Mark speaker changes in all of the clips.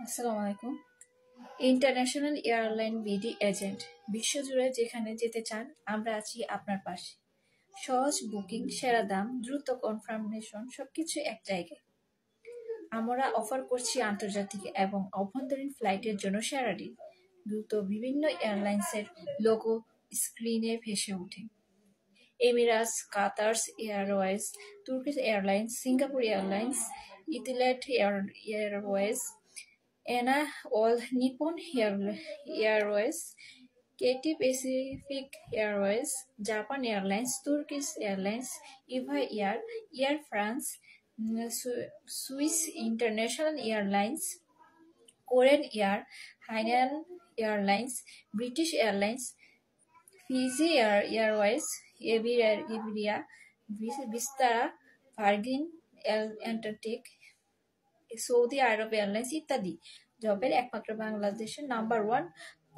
Speaker 1: আসসালামু আলাইকুম। International airline BD agent বিশ্বজুড়ে যেখানে যেতে চান আমরা আছি আপনার পাশে। সহজ বুকিং, সেরা দাম, দ্রুত কনফার্মেশন সবকিছু এক জায়গায়। আমরা অফার করছি আন্তর্জাতিক এবং অভ্যন্তরীণ ফ্লাইটের জন্য সেরা ডিল। দ্রুত বিভিন্ন এয়ারলাইন্সের লোগো স্ক্রিনে ভেসে ওঠে। Emirates, Qatar's Airways, Turkish Airlines, Singapore Airlines, Etihad Airways, ANA All Nippon Airways, Cathay Pacific Airways, Japan Airlines, Turkish Airlines, EVA Air, Air France, Swiss International Airlines, Korean Air, Hainan Airlines, British Airlines, Fiji Airways, Iberia, Vistara, Virgin Atlantic, Saudi Arab Airlines ইত্যাদি। জবের একমাত্র বাংলাদেশের number one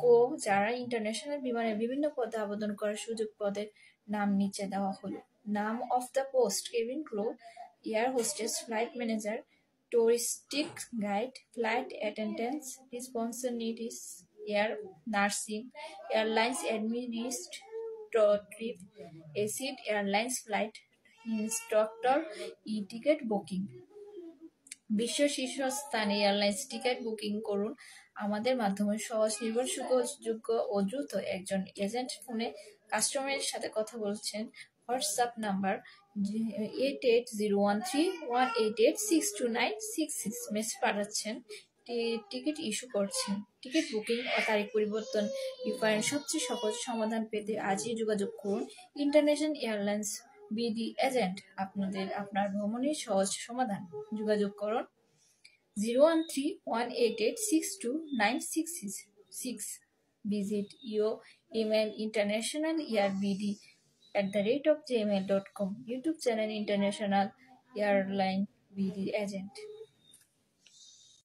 Speaker 1: কো যারা international বিমানের বিভিন্ন পদে আবেদন করার সুযোগ। পদের নাম নিচে দেওয়া হলো। নাম of the post: cabin crew, air hostess, flight manager, touristic guide, flight attendants, responsibilities, air nursing, airlines administrative acid, airlines flight instructor, ticket booking. বিশ্ব শীর্ষস্থানে এয়ারলাইন্স টিকিট বুকিং করুন আমাদের মাধ্যমে। সহজ, নির্ভরযোগ্য ও দ্রুত। একজন এজেন্ট ফোনে কাস্টমারের সাথে কথা বলছেন। WhatsApp number 880138862966। মেসেজ পাঠাচ্ছেন, টিকিট ইস্যু করছেন, টিকিট বুকিং ও তারিখ পরিবর্তন, রিফান্ড। সবচেয়ে সহজ সমাধান পেতে আজই যোগাযোগ করুন। ইন্টারন্যাশনাল এয়ারলাইন্স বিডি এজেন্ট, আপনার ভ্রমণের সহজ সমাধান। যোগাযোগ করুন 013-188-62966। Visit your email internationalairBD@gmail.com. YouTube channel International Airline BD Agent.